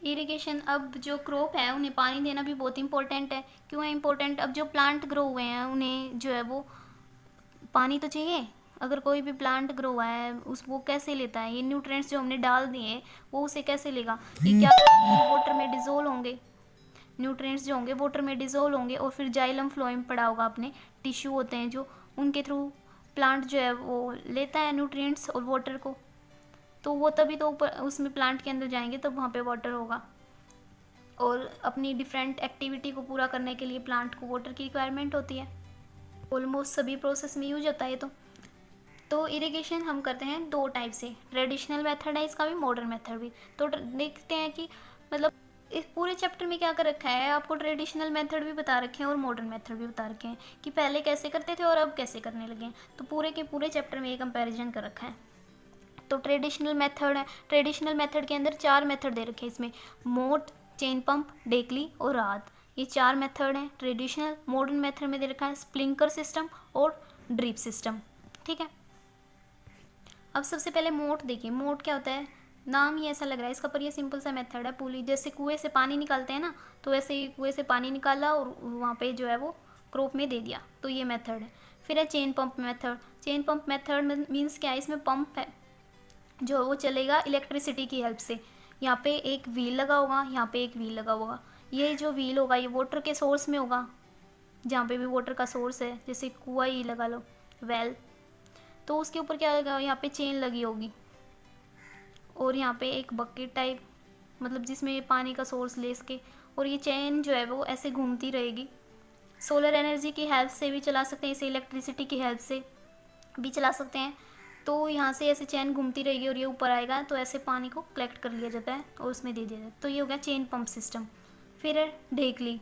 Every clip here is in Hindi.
इरिगेशन, अब जो क्रॉप है उन्हें पानी देना भी बहुत इंपॉर्टेंट है। क्यों है इंपॉर्टेंट? अब जो प्लांट ग्रो हुए हैं उन्हें जो है वो पानी तो चाहिए। अगर कोई भी प्लांट ग्रो हुआ है उस वो कैसे लेता है? ये न्यूट्रिएंट्स जो हमने डाल दिए वो उसे कैसे लेगा? ये क्या वाटर में डिजोल्व होंगे, न्यूट्रिएंट्स जो होंगे वाटर में डिजोल्व होंगे और फिर जाइलम फ्लोएम पड़ा होगा आपने, टिश्यू होते हैं जो, उनके थ्रू प्लांट जो है वो लेता है न्यूट्रिएंट्स और वाटर को। तो वो तभी तो ऊपर उसमें प्लांट के अंदर जाएंगे तब वहाँ पे वाटर होगा। और अपनी डिफरेंट एक्टिविटी को पूरा करने के लिए प्लांट को वाटर की रिक्वायरमेंट होती है। ऑलमोस्ट सभी प्रोसेस में यूज होता है तो इरिगेशन हम करते हैं दो टाइप से, ट्रेडिशनल मेथड है इसका भी, मॉडर्न मेथड भी। तो देखते हैं कि मतलब इस पूरे चैप्टर में क्या कर रखा है, आपको ट्रेडिशनल मेथड भी बता रखे हैं और मॉडर्न मेथड भी बता रखे हैं कि पहले कैसे करते थे और अब कैसे करने लगे हैं। तो पूरे के पूरे चैप्टर में ये कंपैरिजन कर रखा है। तो ट्रेडिशनल मेथड है, ट्रेडिशनल मेथड के अंदर 4 मेथड दे रखे हैं इसमें, मोट, चेन पंप, डेकली और रात, ये 4 मेथड हैं ट्रेडिशनल। मॉडर्न मेथड में दे रखा है स्प्रिंकलर सिस्टम और ड्रिप सिस्टम। ठीक है, अब सबसे पहले मोट देखिए। मोट क्या होता है? नाम ही ऐसा लग रहा है इसका, पर ये सिंपल सा मेथड है। पुली जैसे कुएं से पानी निकालते हैं ना, तो वैसे ही कुएं से पानी निकाला और वहाँ पे जो है वो क्रॉप में दे दिया, तो ये मेथड है। फिर है chain pump method. Chain pump method means क्या है? इसमें पंप है जो वो चलेगा इलेक्ट्रिसिटी की हेल्प से। यहाँ पे एक व्हील लगा होगा, यहाँ पे एक व्हील लगा होगा। ये जो व्हील होगा ये वाटर के सोर्स में होगा, जहाँ पे भी वाटर का सोर्स है, जैसे कुआं ही लगा लो, वेल, तो उसके ऊपर क्या लगा? यहाँ पे चेन लगी होगी और यहाँ पे एक बकेट टाइप, मतलब जिसमें ये पानी का सोर्स ले सके, और ये चेन जो है वो ऐसे घूमती रहेगी। सोलर एनर्जी की हेल्प से भी चला सकते हैं इसे, इलेक्ट्रिसिटी की हेल्प से भी चला सकते हैं। तो यहाँ से ऐसे चेन घूमती रहेगी और ये ऊपर आएगा तो ऐसे पानी को कलेक्ट कर लिया जाता है और उसमें दे दिया जाता है। तो ये हो गया चेन पंप सिस्टम। फिर है ढेकली।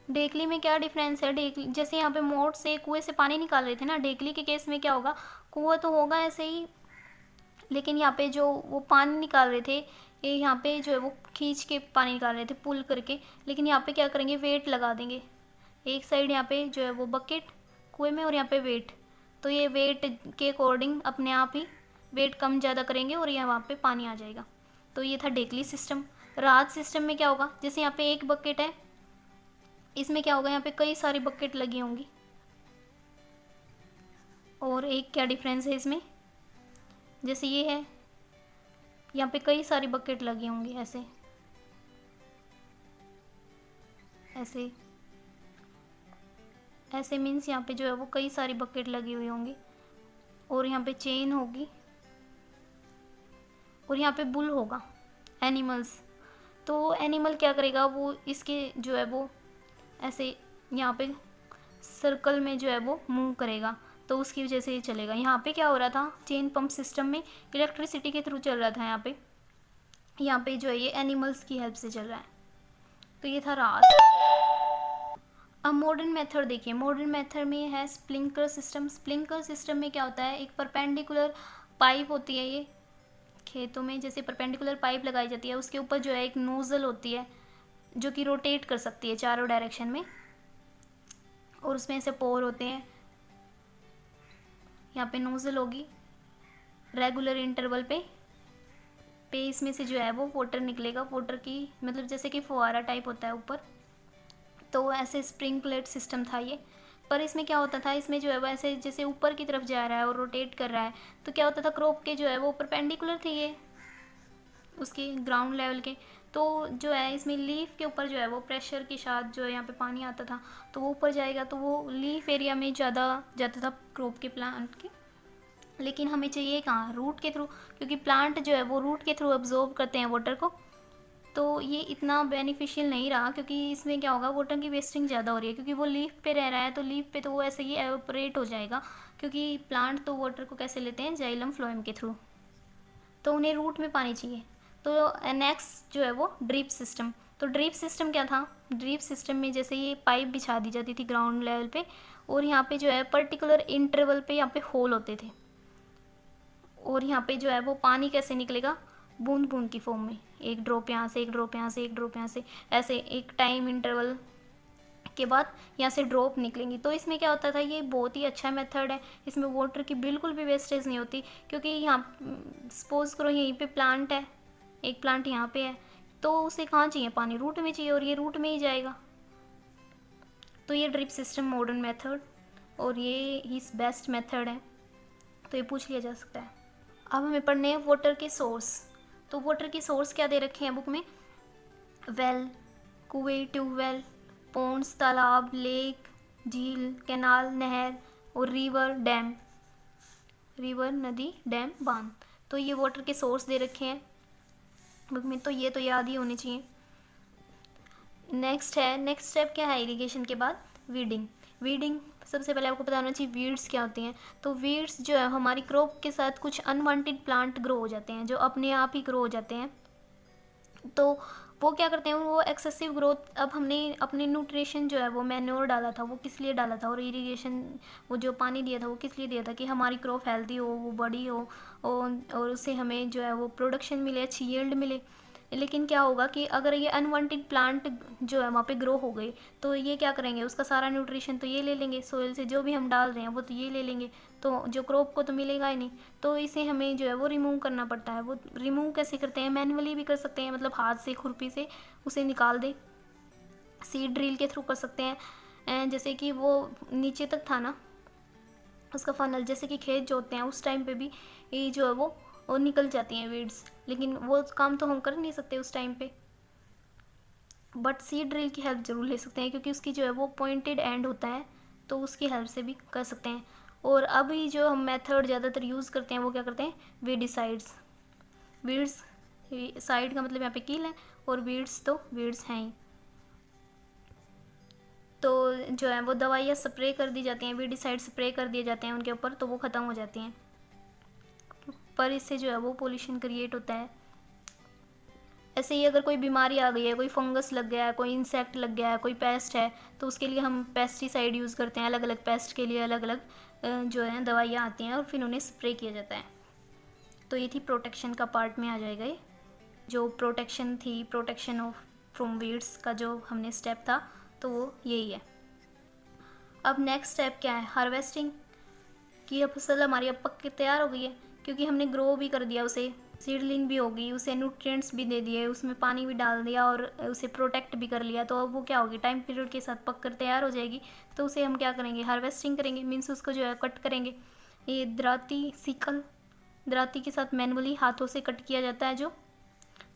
ढेकली में क्या डिफरेंस है? ढेकली जैसे यहाँ पे मोट से कुएं से पानी निकाल रहे थे ना, ढेकली के केस में क्या होगा? कुआं तो होगा ऐसे ही, लेकिन यहाँ पे जो वो पानी निकाल रहे थे, ये यहाँ पे जो है वो खींच के पानी निकाल रहे थे पुल करके, लेकिन यहाँ पे क्या करेंगे? वेट लगा देंगे। एक साइड यहाँ पे जो है वो बकेट कुएं में और यहाँ पे वेट, तो ये वेट के अकॉर्डिंग अपने आप ही वेट कम ज़्यादा करेंगे और यहाँ वहाँ पे पानी आ जाएगा। तो ये था ढेकली सिस्टम। राहत सिस्टम में क्या होगा? जैसे यहाँ पे एक बकेट है, इसमें क्या होगा? यहाँ पे कई सारी बकेट लगी होंगी। और एक क्या डिफरेंस है इसमें? जैसे ये है, यहाँ पे कई सारी बकेट लगी होंगी ऐसे ऐसे ऐसे मीन्स यहाँ पे जो है वो कई सारी बकेट लगी हुई होंगी और यहाँ पे चेन होगी और यहाँ पे बुल होगा, एनिमल्स। तो एनिमल क्या करेगा? वो इसके जो है वो ऐसे यहाँ पे सर्कल में जो है वो मूव करेगा, तो उसकी वजह से ये चलेगा। यहाँ पे क्या हो रहा था? चेन पंप सिस्टम में इलेक्ट्रिसिटी के थ्रू चल रहा था। यहाँ पे जो है ये एनिमल्स की हेल्प से चल रहा है। तो ये था रात। अब मॉडर्न मेथड देखिए। मॉडर्न मेथड में है स्प्रिंकलर सिस्टम। स्प्रिंकलर सिस्टम में क्या होता है? एक परपेंडिकुलर पाइप होती है, ये खेतों में जैसे परपेंडिकुलर पाइप लगाई जाती है, उसके ऊपर जो है एक नोजल होती है जो कि रोटेट कर सकती है चारों डायरेक्शन में, और उसमें ऐसे पोर होते हैं। यहाँ पे नोजल होगी, रेगुलर इंटरवल पे इसमें से जो है वो वाटर निकलेगा, वाटर की मतलब जैसे कि फुहारा टाइप होता है ऊपर। तो ऐसे स्प्रिंकलर सिस्टम था ये। पर इसमें क्या होता था? इसमें जो है वो ऐसे जैसे ऊपर की तरफ जा रहा है और रोटेट कर रहा है, तो क्या होता था? क्रॉप के जो है वो परपेंडिकुलर थे ये उसके ग्राउंड लेवल के, तो जो है इसमें लीफ के ऊपर जो है वो प्रेशर के साथ जो है यहाँ पे पानी आता था, तो वो ऊपर जाएगा, तो वो लीफ एरिया में ज़्यादा जाता था क्रॉप के, प्लांट के। लेकिन हमें चाहिए कहाँ? रूट के थ्रू, क्योंकि प्लांट जो है वो रूट के थ्रू अब्जॉर्ब करते हैं वाटर को। तो ये इतना बेनिफिशियल नहीं रहा, क्योंकि इसमें क्या होगा? वाटर की वेस्टिंग ज़्यादा हो रही है, क्योंकि वो लीफ पे रह रहा है, तो लीफ पे तो वो ऐसे ही एवोपरेट हो जाएगा, क्योंकि प्लांट तो वाटर को कैसे लेते हैं? जाइलम फ्लोएम के थ्रू, तो उन्हें रूट में पानी चाहिए। तो नेक्स्ट जो है वो ड्रिप सिस्टम। तो ड्रिप सिस्टम क्या था? ड्रिप सिस्टम में जैसे ये पाइप बिछा दी जाती थी ग्राउंड लेवल पे, और यहाँ पे जो है पर्टिकुलर इंटरवल पे यहाँ पे होल होते थे, और यहाँ पे जो है वो पानी कैसे निकलेगा? बूंद बूंद की फॉर्म में, एक ड्रॉप यहाँ से, एक ड्रॉप यहाँ से, एक ड्रॉप यहाँ से, ऐसे एक टाइम इंटरवल के बाद यहाँ से ड्रॉप निकलेंगी। तो इसमें क्या होता था, ये बहुत ही अच्छा मेथड है, इसमें वाटर की बिल्कुल भी वेस्टेज नहीं होती। क्योंकि यहाँ सपोज करो यहीं पे प्लांट है, एक प्लांट यहाँ पे है, तो उसे कहाँ चाहिए पानी, रूट में चाहिए, और ये रूट में ही जाएगा। तो ये ड्रिप सिस्टम मॉडर्न मेथड और ये इस बेस्ट मेथड है, तो ये पूछ लिया जा सकता है। अब हमें पढ़ने हैं वाटर के सोर्स। तो वाटर के सोर्स क्या दे रखे हैं बुक में, वेल, कुएं, ट्यूबवेल, पॉन्ड्स, तालाब, लेक, झील, कैनाल, नहर, और रिवर, डैम, रिवर नदी, डैम, बांध। तो ये वाटर के सोर्स दे रखे हैं बुक में, तो ये तो याद ही होने चाहिए। नेक्स्ट स्टेप क्या है इरिगेशन के बाद, वीडिंग। वीडिंग सबसे पहले आपको पता होना चाहिए वीड्स क्या होती हैं। तो वीड्स जो है हमारी क्रॉप के साथ कुछ अनवांटेड प्लांट ग्रो हो जाते हैं, जो अपने आप ही ग्रो हो जाते हैं। तो वो क्या करते हैं, वो एक्सेसिव ग्रोथ, अब हमने अपने न्यूट्रिशन जो है वो मैन्योर डाला था, वो किस लिए डाला था, और इरिगेशन वो जो पानी दिया था वो किस लिए दिया था, कि हमारी क्रॉप हेल्दी हो, वो बड़ी हो, और उससे हमें जो है वो प्रोडक्शन मिले, अच्छी यील्ड मिले। लेकिन क्या होगा कि अगर ये अनवांटेड प्लांट जो है वहाँ पे ग्रो हो गए, तो ये क्या करेंगे, उसका सारा न्यूट्रिशन तो ये ले लेंगे, सोइल से जो भी हम डाल रहे हैं वो तो ये ले लेंगे, तो जो क्रॉप को तो मिलेगा ही नहीं। तो इसे हमें जो है वो रिमूव करना पड़ता है। वो रिमूव कैसे करते हैं, मैनुअली भी कर सकते हैं, मतलब हाथ से खुरपी से उसे निकाल दे, सीड ड्रिल के थ्रू कर सकते हैं। जैसे कि वो नीचे तक था ना उसका फनल, जैसे कि खेत जोतते हैं उस टाइम पे भी ये जो है वो निकल जाती हैं वीड्स, लेकिन वो काम तो हम कर नहीं सकते उस टाइम पे, बट सीड ड्रिल की हेल्प ज़रूर ले सकते हैं, क्योंकि उसकी जो है वो पॉइंटेड एंड होता है, तो उसकी हेल्प से भी कर सकते हैं। और अभी जो हम मेथड ज़्यादातर यूज़ करते हैं वो क्या करते हैं, वीडिसाइड्स। वीड्स साइड का मतलब यहाँ पे कील है, और वीड्स तो वीड्स हैं ही, तो जो है वो दवाइयाँ स्प्रे कर दी जाती हैं, वीडिसाइड स्प्रे कर दिए जाते हैं उनके ऊपर, तो वो ख़त्म हो जाती हैं, पर इससे जो है वो पोल्यूशन क्रिएट होता है। ऐसे ही अगर कोई बीमारी आ गई है, कोई फंगस लग गया है, कोई इंसेक्ट लग गया है, कोई पेस्ट है, तो उसके लिए हम पेस्टिसाइड यूज़ करते हैं। अलग अलग पेस्ट के लिए अलग अलग जो है दवाइयाँ आती हैं, और फिर उन्हें स्प्रे किया जाता है। तो ये थी प्रोटेक्शन का पार्ट में आ जाएगा ये, जो प्रोटेक्शन थी, प्रोटेक्शन ऑफ फ्रॉम वीड्स का जो हमने स्टेप था, तो वो यही है। अब नेक्स्ट स्टेप क्या है, हार्वेस्टिंग की। अब फसल हमारी अब पक के तैयार हो गई है, क्योंकि हमने ग्रो भी कर दिया उसे, सीडलिंग भी होगी, उसे न्यूट्रिएंट्स भी दे दिए, उसमें पानी भी डाल दिया, और उसे प्रोटेक्ट भी कर लिया। तो अब वो क्या होगी, टाइम पीरियड के साथ पक कर तैयार हो जाएगी। तो उसे हम क्या करेंगे, हार्वेस्टिंग करेंगे, मीन्स उसको जो है कट करेंगे। ये दराती, सिकल, दराती के साथ मैनुअली हाथों से कट किया जाता है, जो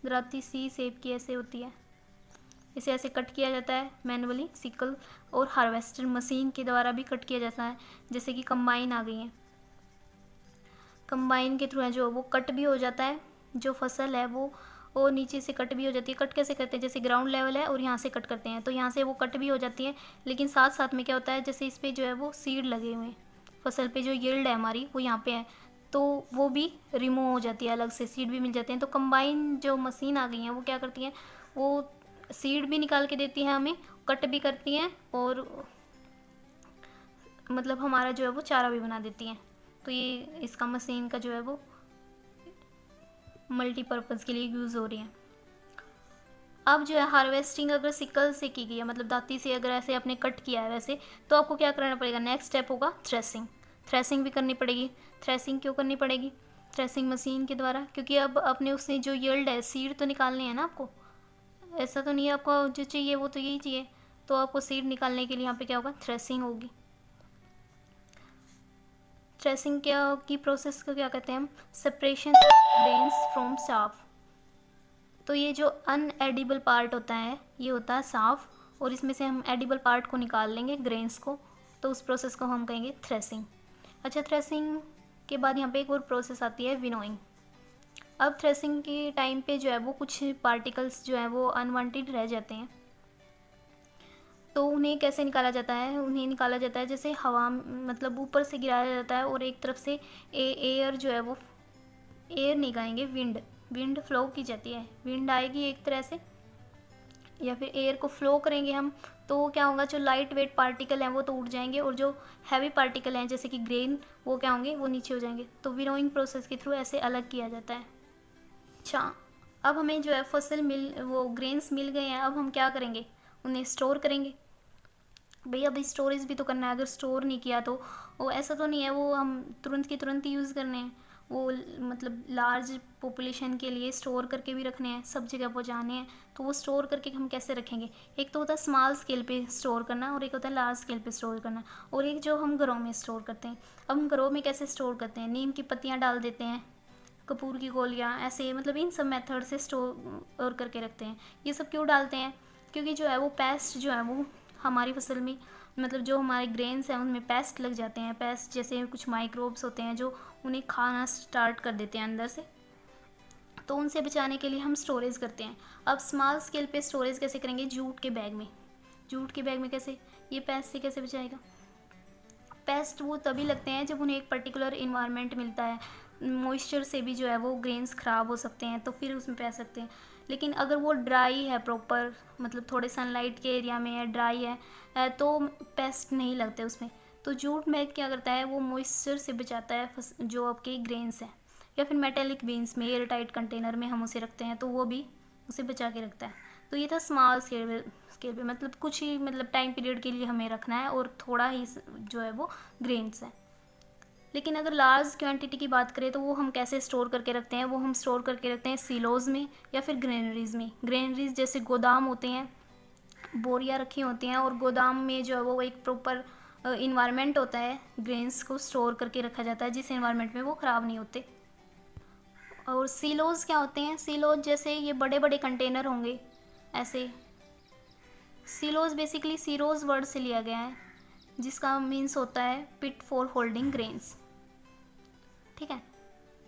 दराती सी शेप की ऐसे होती है, इसे ऐसे कट किया जाता है मैनुअली, सिकल। और हार्वेस्टर मशीन के द्वारा भी कट किया जाता है, जैसे कि कंबाइन आ गई है, कंबाइन के थ्रू है जो वो कट भी हो जाता है, जो फसल है वो नीचे से कट भी हो जाती है। कट कैसे करते हैं, जैसे ग्राउंड लेवल है और यहाँ से कट करते हैं, तो यहाँ से वो कट भी हो जाती है, लेकिन साथ साथ में क्या होता है, जैसे इस पर जो है वो सीड लगे हुए हैं, फसल पे जो यील्ड है हमारी वो यहाँ पे है, तो वो भी रिमूव हो जाती है, अलग से सीड भी मिल जाते हैं। तो कंबाइन जो मशीन आ गई हैं वो क्या करती हैं, वो सीड भी निकाल के देती है हमें, कट भी करती हैं, और मतलब हमारा जो है वो चारा भी बना देती हैं। तो ये इसका मशीन का जो है वो मल्टीपर्पज़ के लिए यूज़ हो रही है। अब जो है हार्वेस्टिंग अगर सिकल से की गई है, मतलब दाती से अगर ऐसे आपने कट किया है वैसे, तो आपको क्या करना पड़ेगा, नेक्स्ट स्टेप होगा थ्रेसिंग। थ्रेसिंग भी करनी पड़ेगी। थ्रेसिंग क्यों करनी पड़ेगी, थ्रेसिंग मशीन के द्वारा, क्योंकि अब अपने उससे जो यील्ड है, सीड तो निकालनी है ना आपको, ऐसा तो नहीं है आपको जो चाहिए वो तो यही चाहिए, तो आपको सीड निकालने के लिए यहाँ पे क्या होगा, थ्रेसिंग होगी। थ्रेसिंग की प्रोसेस को क्या कहते हैं हम, सेपरेशन ग्रेन्स फ्रॉम साफ। तो ये जो अनएडिबल पार्ट होता है ये होता है साफ, और इसमें से हम एडिबल पार्ट को निकाल लेंगे, ग्रेन्स को, तो उस प्रोसेस को हम कहेंगे थ्रेसिंग। अच्छा, थ्रेसिंग के बाद यहाँ पे एक और प्रोसेस आती है, विनोइंग। अब थ्रेसिंग के टाइम पे जो है वो कुछ पार्टिकल्स जो है वो अनवांटेड रह जाते हैं, तो उन्हें कैसे निकाला जाता है, उन्हें निकाला जाता है जैसे हवा, मतलब ऊपर से गिराया जाता है, और एक तरफ से एयर जो है वो, एयर नहीं कहेंगे, विंड फ्लो की जाती है। विंड आएगी एक तरह से, या फिर एयर को फ्लो करेंगे हम, तो क्या होगा, जो लाइट वेट पार्टिकल हैं वो तो उड़ जाएंगे, और जो हैवी पार्टिकल हैं जैसे कि ग्रेन, वो क्या होंगे, वो नीचे हो जाएंगे। तो विनोइंग प्रोसेस के थ्रू ऐसे अलग किया जाता है। अच्छा, अब हमें जो है फसल मिल, वो ग्रेन्स मिल गए हैं, अब हम क्या करेंगे, उन्हें स्टोर करेंगे। भई अभी स्टोरेज भी तो करना है, अगर स्टोर नहीं किया तो वो ऐसा तो नहीं है वो हम तुरंत के तुरंत ही यूज़ करने हैं, वो मतलब लार्ज पॉपुलेशन के लिए स्टोर करके भी रखने हैं, सब जगह पहुँचाने हैं, तो वो स्टोर करके हम कैसे रखेंगे। एक तो होता है स्मॉल स्केल पे स्टोर करना और एक होता है लार्ज स्केल पे स्टोर करना, और एक जो हम घरों में स्टोर करते हैं। अब हम घरों में कैसे स्टोर करते हैं, नीम की पत्तियाँ डाल देते हैं, कपूर की गोलियाँ, ऐसे मतलब इन सब मेथड से स्टोर करके रखते हैं। ये सब क्यों डालते हैं, क्योंकि जो है वो पेस्ट जो है वो हमारी फसल में, मतलब जो हमारे ग्रेन्स हैं उनमें पेस्ट लग जाते हैं। पेस्ट जैसे कुछ माइक्रोब्स होते हैं जो उन्हें खाना स्टार्ट कर देते हैं अंदर से, तो उनसे बचाने के लिए हम स्टोरेज करते हैं। अब स्मॉल स्केल पे स्टोरेज कैसे करेंगे, जूट के बैग में। जूट के बैग में कैसे, ये पेस्ट से कैसे बचाएगा। पेस्ट वो तभी लगते हैं जब उन्हें एक पर्टिकुलर इन्वायरमेंट मिलता है, मॉइस्चर से भी जो है वो ग्रेन्स ख़राब हो सकते हैं, तो फिर उसमें पै सकते हैं। लेकिन अगर वो ड्राई है प्रॉपर, मतलब थोड़े सनलाइट के एरिया में है, ड्राई है, तो पेस्ट नहीं लगते उसमें। तो जूट बैग क्या करता है, वो मॉइस्चर से बचाता है जो आपके ग्रेन्स हैं, या फिर मेटेलिक बीन्स में एयर टाइट कंटेनर में हम उसे रखते हैं तो वो भी उसे बचा के रखता है। तो ये था स्मॉल स्केल पे, मतलब कुछ ही मतलब टाइम पीरियड के लिए हमें रखना है और थोड़ा ही जो है वो ग्रेन्स है। लेकिन अगर लार्ज क्वांटिटी की बात करें तो वो हम कैसे स्टोर करके रखते हैं, वो हम स्टोर करके रखते हैं सिलोज में या फिर ग्रेनरीज में। ग्रेनरीज जैसे गोदाम होते हैं, बोरियां रखी होती हैं, और गोदाम में जो है वो एक प्रॉपर इन्वायरमेंट होता है, ग्रेन्स को स्टोर करके रखा जाता है जिस इन्वायरमेंट में वो ख़राब नहीं होते। और सीलोज क्या होते हैं, सीलोज जैसे ये बड़े बड़े कंटेनर होंगे ऐसे। सीलोज बेसिकली सीरोज वर्ड से लिया गया है, जिसका मीन्स होता है पिट फॉर होल्डिंग ग्रेन्स, ठीक है।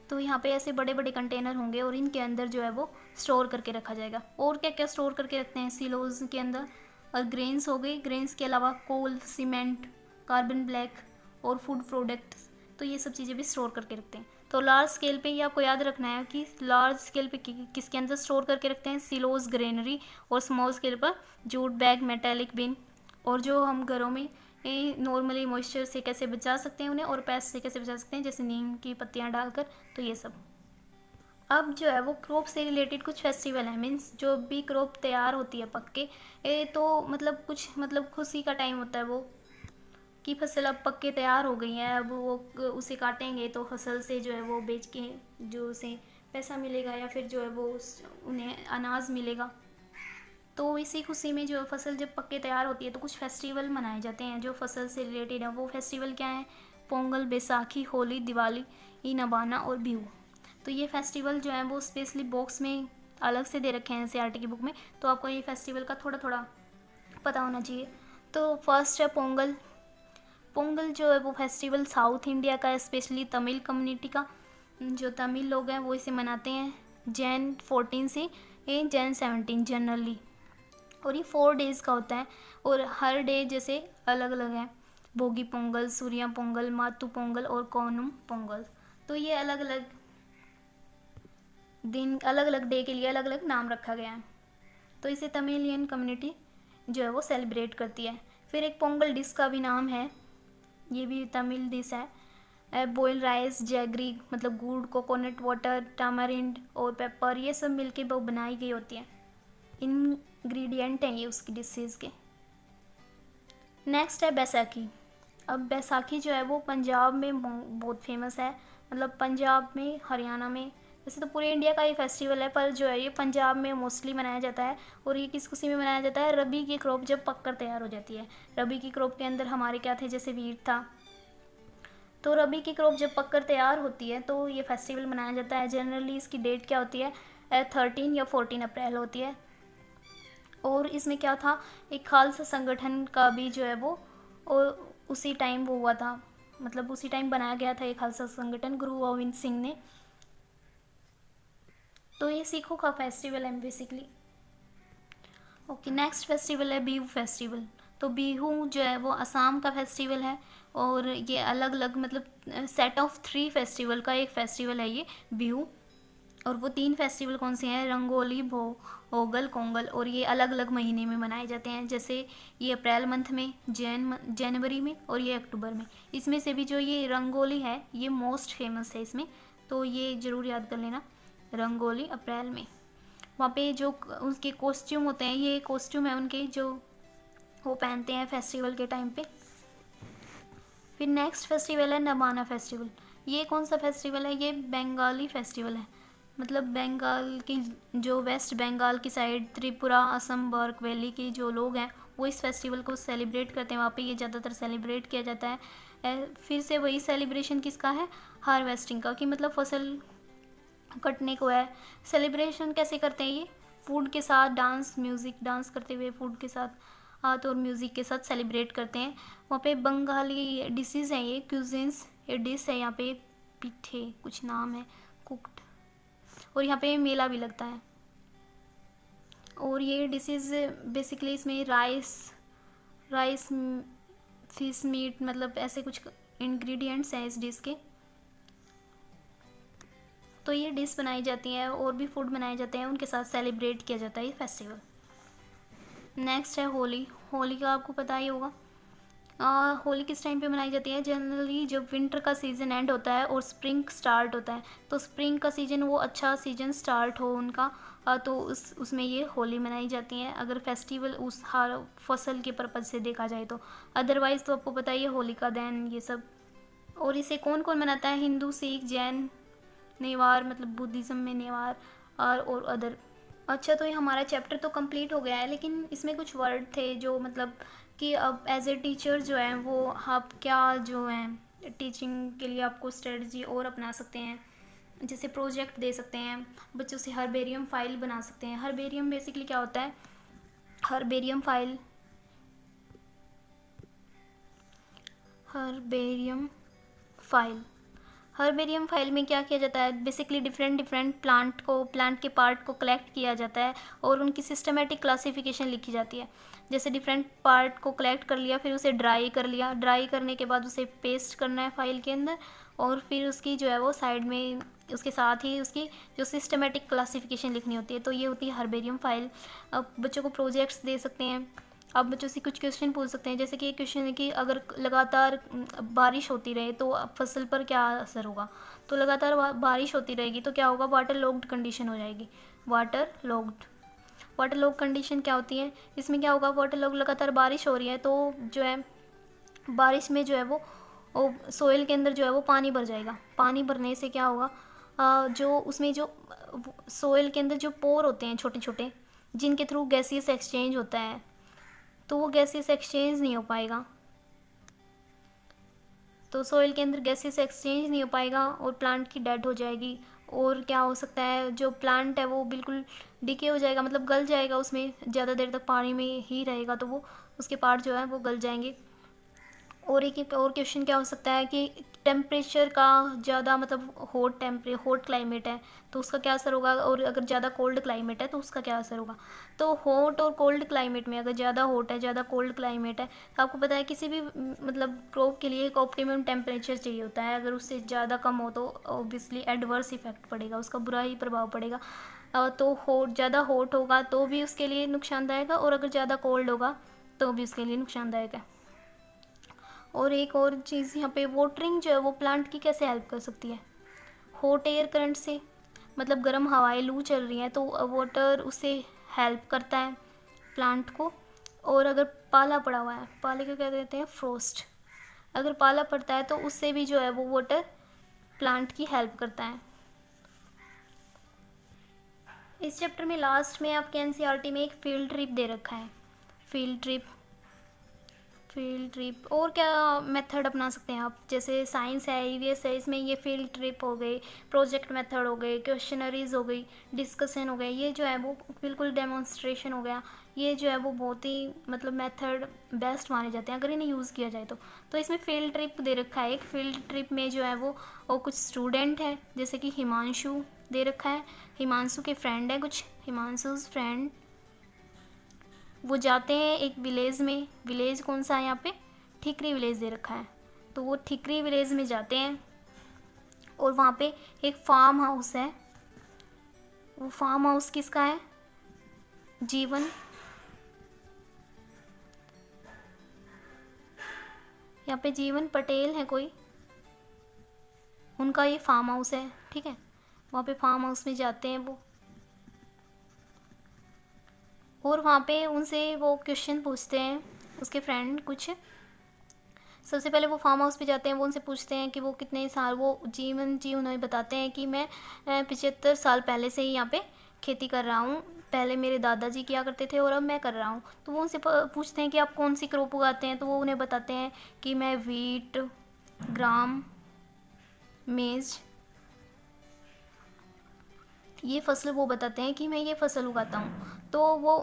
तो यहाँ पे ऐसे बड़े बड़े कंटेनर होंगे और इनके अंदर जो है वो स्टोर करके रखा जाएगा। और क्या क्या स्टोर करके रखते हैं सीलोज के अंदर, और ग्रेन्स हो गए, ग्रेन्स के अलावा कोल, सीमेंट, कार्बन ब्लैक और फूड प्रोडक्ट्स, तो ये सब चीज़ें भी स्टोर करके रखते हैं। तो लार्ज स्केल पे ये आपको याद रखना है कि लार्ज स्केल पे किसके अंदर स्टोर करके रखते हैं, सिलोज, ग्रेनरी, और स्मॉल स्केल पर जूट बैग, मेटेलिक बिन। और जो हम घरों में नॉर्मली मॉइस्चर से कैसे बचा सकते हैं उन्हें, और पेस्ट से कैसे बचा सकते हैं, जैसे नीम की पत्तियां डालकर, तो ये सब। अब जो है वो क्रॉप से रिलेटेड कुछ फेस्टिवल है, मीन्स जो भी क्रॉप तैयार होती है पक के, तो मतलब कुछ मतलब खुशी का टाइम होता है वो, कि फसल अब पक के तैयार हो गई है, अब वो उसे काटेंगे तो फसल से जो है वो बेच के जो उसे पैसा मिलेगा, या फिर जो है वो उन्हें अनाज मिलेगा। तो इसी खुशी में जो फसल जब पक के तैयार होती है तो कुछ फेस्टिवल मनाए जाते हैं जो फसल से रिलेटेड है। वो फेस्टिवल क्या है, पोंगल, बैसाखी, होली, दिवाली, नबाना और बिहू। तो ये फेस्टिवल जो है वो स्पेशली बॉक्स में अलग से दे रखे हैं एनसीईआरटी की बुक में, तो आपको ये फेस्टिवल का थोड़ा थोड़ा पता होना चाहिए। तो फर्स्ट है पोंगल। पोंगल जो है वो फेस्टिवल साउथ इंडिया का है, स्पेशली तमिल कम्युनिटी का। जो तमिल लोग हैं वो इसे मनाते हैं जैन 14 से जैन 17 जनरली, और ये 4 डेज़ का होता है, और हर डे जैसे अलग अलग है। भोगी पोंगल, सूर्या पोंगल, मातु पोंगल और कोनुम पोंगल। तो ये अलग अलग दिन, अलग अलग डे के लिए अलग अलग नाम रखा गया है। तो इसे तमिलियन कम्युनिटी जो है वो सेलिब्रेट करती है। फिर एक पोंगल डिश का भी नाम है, ये भी तमिल डिश है, बॉयल राइस, जैगरी मतलब गुड़, कोकोनट वाटर, टामरिंड और पेपर, ये सब मिलके वो बनाई गई होती है। इंग्रेडिएंट हैं ये उसकी डिशेज़ के। नेक्स्ट है बैसाखी। अब बैसाखी जो है वो पंजाब में बहुत फेमस है, मतलब पंजाब में, हरियाणा में, वैसे तो पूरे इंडिया का ही फेस्टिवल है, पर जो है ये पंजाब में मोस्टली मनाया जाता है। और ये किस खुशी में मनाया जाता है, रबी की क्रॉप जब पककर तैयार हो जाती है। रबी की क्रॉप के अंदर हमारे क्या थे, जैसे वीट था, तो रबी की क्रॉप जब पककर तैयार होती है तो ये फेस्टिवल मनाया जाता है। जनरली इसकी डेट क्या होती है, 13 या 14 अप्रैल होती है। और इसमें क्या था, एक खालसा संगठन का भी जो है वो, और उसी टाइम वो हुआ था, मतलब उसी टाइम बनाया गया था एक खालसा संगठन गुरु गोविंद सिंह ने। तो ये सिखों का फेस्टिवल है बेसिकली। ओके, नेक्स्ट फेस्टिवल है बिहू फेस्टिवल। तो बिहू जो है वो असम का फेस्टिवल है, और ये अलग अलग मतलब सेट ऑफ 3 फेस्टिवल का एक फेस्टिवल है ये बिहू। और वो 3 फेस्टिवल कौन से हैं, रंगोली, भोगल, कोंगल, और ये अलग अलग महीने में मनाए जाते हैं। जैसे ये अप्रैल मंथ में, जनवरी में, और ये अक्टूबर में। इसमें से भी जो ये रंगोली है ये मोस्ट फेमस है इसमें, तो ये ज़रूर याद कर लेना, रंगोली अप्रैल में। वहाँ पे जो उसके कॉस्ट्यूम होते हैं, ये कॉस्ट्यूम है उनके जो वो पहनते हैं फेस्टिवल के टाइम पे। फिर नेक्स्ट फेस्टिवल है नबाना फेस्टिवल। ये कौन सा फेस्टिवल है? ये बंगाली फेस्टिवल है। मतलब बंगाल की जो वेस्ट बंगाल की साइड त्रिपुरा, असम, बर्क वैली के जो लोग हैं वो इस फेस्टिवल को सेलिब्रेट करते हैं। वहाँ पे ये ज़्यादातर सेलिब्रेट किया जाता है। फिर से वही सेलिब्रेशन किसका है? हार्वेस्टिंग का, कि मतलब फसल कटने को है। सेलिब्रेशन कैसे करते हैं ये? फूड के साथ डांस, म्यूज़िक, डांस करते हुए फूड के साथ, हाथ और म्यूज़िक के साथ सेलिब्रेट करते हैं। वहाँ पे बंगाली डिशेज़ हैं, ये क्यूजिन्स, ये डिश है यहाँ पे, पिठे कुछ नाम है, कुक्ड। और यहाँ पे मेला भी लगता है। और ये डिशेज़ बेसिकली इसमें राइस फिश मीट, मतलब ऐसे कुछ इंग्रेडिएंट्स हैं इस डिश के। तो ये डिश बनाई जाती है और भी फूड बनाए जाते हैं, उनके साथ सेलिब्रेट किया जाता है ये फेस्टिवल। नेक्स्ट है होली। होली का आपको पता ही होगा। होली किस टाइम पे मनाई जाती है? जनरली जब विंटर का सीज़न एंड होता है और स्प्रिंग स्टार्ट होता है, तो स्प्रिंग का सीज़न वो अच्छा सीज़न स्टार्ट हो उनका, तो उसमें ये होली मनाई जाती है, अगर फेस्टिवल उस हर फसल के पर्पज़ से देखा जाए तो। अदरवाइज़ तो आपको पता ही है होलिका दहन ये सब। और इसे कौन कौन मनाता है? हिंदू, सिख, जैन, नेवार, मतलब बुद्धिज़्म में नेवार और अदर। अच्छा, तो ये हमारा चैप्टर तो कंप्लीट हो गया है, लेकिन इसमें कुछ वर्ड थे जो मतलब कि अब एज ए टीचर जो है वो आप क्या जो है टीचिंग के लिए आपको स्ट्रेटजी और अपना सकते हैं। जैसे प्रोजेक्ट दे सकते हैं बच्चों से, हर्बेरियम फाइल बना सकते हैं। हर्बेरियम बेसिकली क्या होता है? हर्बेरियम फाइल हर्बेरियम फाइल में क्या किया जाता है? बेसिकली डिफरेंट प्लांट के पार्ट को कलेक्ट किया जाता है और उनकी सिस्टमेटिक क्लासिफिकेशन लिखी जाती है। जैसे डिफरेंट पार्ट को कलेक्ट कर लिया, फिर उसे ड्राई कर लिया, ड्राई करने के बाद उसे पेस्ट करना है फाइल के अंदर, और फिर उसकी जो है वो साइड में उसके साथ ही उसकी जो सिस्टमेटिक क्लासिफिकेशन लिखनी होती है। तो ये होती है हर्बेरियम फाइल। अब बच्चों को प्रोजेक्ट्स दे सकते हैं, आप बच्चों से कुछ क्वेश्चन पूछ सकते हैं। जैसे कि एक क्वेश्चन है कि अगर लगातार बारिश होती रहे तो फसल पर क्या असर होगा? तो लगातार बारिश होती रहेगी तो क्या होगा? वाटर लॉक्ड कंडीशन हो जाएगी। वाटर लॉक कंडीशन क्या होती है? इसमें क्या होगा? वाटर लॉक, लगातार बारिश हो रही है तो जो है बारिश में जो है वो सोइल के अंदर जो है वो पानी भर जाएगा। पानी भरने से क्या होगा? जो उसमें जो सोइल के अंदर जो पोर होते हैं छोटे छोटे, जिनके थ्रू गैसियस एक्सचेंज होता है, तो वो गैसेस एक्सचेंज नहीं हो पाएगा। तो सोइल के अंदर गैसेस एक्सचेंज नहीं हो पाएगा और प्लांट की डेड हो जाएगी। और क्या हो सकता है? जो प्लांट है वो बिल्कुल डिके हो जाएगा, मतलब गल जाएगा, उसमें ज़्यादा देर तक पानी में ही रहेगा तो वो उसके पार्ट जो है वो गल जाएंगे। और एक और क्वेश्चन क्या हो सकता है कि टेम्परेचर का ज़्यादा, मतलब हॉट क्लाइमेट है तो उसका क्या असर होगा, और अगर ज़्यादा कोल्ड क्लाइमेट है तो उसका क्या असर होगा। तो हॉट और कोल्ड क्लाइमेट में, अगर ज़्यादा हॉट है ज़्यादा कोल्ड क्लाइमेट है, तो आपको पता है किसी भी मतलब क्रॉप के लिए एक ऑप्टिमम टेम्परेचर चाहिए होता है। अगर उससे ज़्यादा कम हो तो ऑब्वियसली एडवर्स इफेक्ट पड़ेगा, उसका बुरा ही प्रभाव पड़ेगा। तो ज़्यादा हॉट होगा तो भी उसके लिए नुकसानदायक है, और अगर ज़्यादा कोल्ड होगा तो भी उसके लिए नुकसानदायक है। और एक और चीज़ यहाँ पे, वाटरिंग जो है वो प्लांट की कैसे हेल्प कर सकती है? हॉट एयर करंट से, मतलब गर्म हवाएं, लू चल रही हैं तो वाटर उससे हेल्प करता है प्लांट को। और अगर पाला पड़ा हुआ है, पाले को क्या कहते हैं? फ्रोस्ट। अगर पाला पड़ता है तो उससे भी जो है वो वाटर प्लांट की हेल्प करता है। इस चैप्टर में लास्ट में आपके एनसीईआरटी में एक फील्ड ट्रिप दे रखा है। फील्ड ट्रिप और क्या मेथड अपना सकते हैं आप? जैसे साइंस है, ईवीएस है, इसमें ये फील्ड ट्रिप हो गई, प्रोजेक्ट मेथड हो गई, क्वेश्चनरीज हो गई, डिस्कशन हो गए, ये जो है वो बिल्कुल डेमोन्स्ट्रेशन हो गया। ये जो है वो बहुत ही मतलब मेथड बेस्ट माने जाते हैं अगर इन्हें यूज़ किया जाए तो इसमें फील्ड ट्रिप दे रखा है। एक फील्ड ट्रिप में जो है वो और कुछ स्टूडेंट है, जैसे कि हिमांशु दे रखा है, हिमांशु के फ्रेंड है कुछ, हिमांशुज फ्रेंड, वो जाते हैं एक विलेज में। विलेज कौन सा है यहाँ पे? ठिकरी विलेज दे रखा है। तो वो ठिकरी विलेज में जाते हैं और वहाँ पे एक फार्म हाउस है। वो फार्म हाउस किसका है? जीवन। यहाँ पे जीवन पटेल है कोई, उनका ये फार्म हाउस है, ठीक है। वहाँ पे फार्म हाउस में जाते हैं वो, और वहाँ पे उनसे वो क्वेश्चन पूछते हैं उसके फ्रेंड कुछ। सबसे पहले वो फार्म हाउस पे जाते हैं, वो उनसे पूछते हैं कि वो कितने साल वो जीवन जी, उन्हें बताते हैं कि मैं 75 साल पहले से ही यहाँ पे खेती कर रहा हूँ, पहले मेरे दादाजी किया करते थे और अब मैं कर रहा हूँ। तो वो उनसे पूछते हैं कि आप कौन सी क्रॉप उगाते हैं, तो वो उन्हें बताते हैं कि मैं वीट, ग्राम, मेज, ये फसल वो बताते हैं कि मैं ये फसल उगाता हूँ। तो वो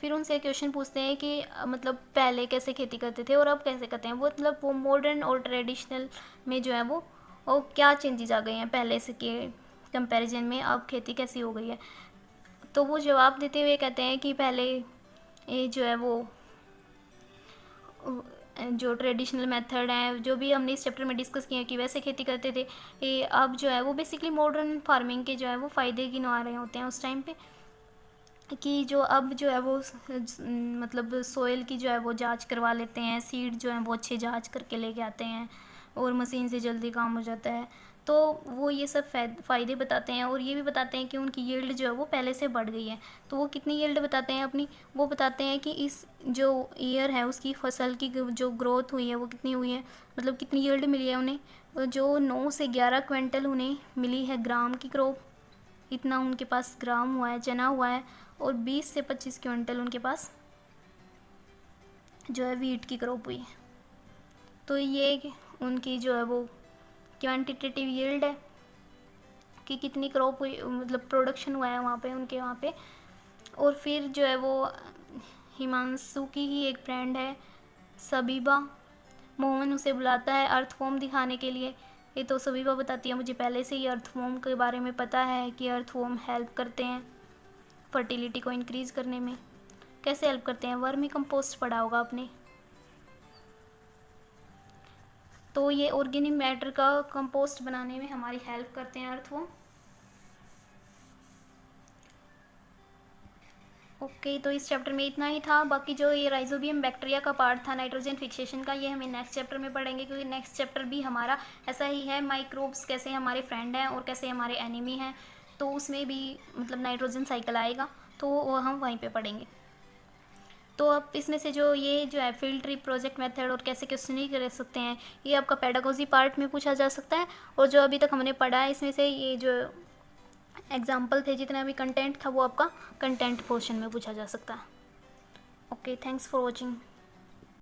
फिर उनसे क्वेश्चन पूछते हैं कि मतलब पहले कैसे खेती करते थे और अब कैसे करते हैं, वो मतलब वो मॉडर्न और ट्रेडिशनल में जो है वो और क्या चेंजेस आ गए हैं पहले से के कंपैरिजन में, अब खेती कैसी हो गई है। तो वो जवाब देते हुए कहते हैं कि पहले ये जो है वो जो ट्रेडिशनल मेथड है, जो भी हमने इस चैप्टर में डिस्कस किया कि वैसे खेती करते थे, ये अब जो है वो बेसिकली मॉडर्न फार्मिंग के जो है वो फ़ायदे गिनवा रहे होते हैं उस टाइम पे, कि जो अब जो है वो मतलब सोइल की जो है वो जांच करवा लेते हैं, सीड जो है वो अच्छे जांच करके लेके आते हैं और मशीन से जल्दी काम हो जाता है। तो वो ये सब फ़ायदे बताते हैं और ये भी बताते हैं कि उनकी यील्ड जो है वो पहले से बढ़ गई है। तो वो कितनी यील्ड बताते हैं अपनी, वो बताते हैं कि इस जो ईयर है उसकी फसल की जो ग्रोथ हुई है वो कितनी हुई है, मतलब कितनी यील्ड मिली है उन्हें। जो 9 से 11 क्विंटल उन्हें मिली है ग्राम की क्रॉप, इतना उनके पास ग्राम हुआ है, जना हुआ है। और 20 से 25 क्विंटल उनके पास जो है वीट की क्रॉप हुई है। तो ये उनकी जो है वो क्वांटिटेटिव यील्ड है कि कितनी क्रॉप हुई, मतलब प्रोडक्शन हुआ है वहाँ पे उनके वहाँ पे। और फिर जो है वो हिमांशु की ही एक फ्रेंड है सबीबा, मोहन उसे बुलाता है अर्थ फॉर्म दिखाने के लिए। ये तो सबीबा बताती है मुझे पहले से ही अर्थ फॉर्म के बारे में पता है कि अर्थ फॉर्म हेल्प करते हैं फर्टिलिटी को इंक्रीज़ करने में। कैसे हेल्प करते हैं, वर्मी कंपोस्ट पढ़ा होगा आपने। तो ये ऑर्गेनिक मैटर का कंपोस्ट बनाने में हमारी हेल्प करते हैं अर्थवॉर्म। ओके, तो इस चैप्टर में इतना ही था। बाकी जो ये राइजोबियम बैक्टीरिया का पार्ट था नाइट्रोजन फिक्सेशन का, ये हमें नेक्स्ट चैप्टर में पढ़ेंगे, क्योंकि नेक्स्ट चैप्टर भी हमारा ऐसा ही है, माइक्रोब्स कैसे हमारे फ्रेंड हैं और कैसे हमारे एनिमी हैं। तो उसमें भी मतलब नाइट्रोजन साइकिल आएगा, तो वो हम वहीं पे पढ़ेंगे। तो अब इसमें से जो ये जो है फील्ड ट्रिप प्रोजेक्ट मेथड और कैसे क्वेश्चनिंग कर सकते हैं, ये आपका पेडागोजी पार्ट में पूछा जा सकता है। और जो अभी तक हमने पढ़ा है इसमें से ये जो एग्जाम्पल थे, जितना भी कंटेंट था, वो आपका कंटेंट पोर्शन में पूछा जा सकता है। Okay, thanks for watching.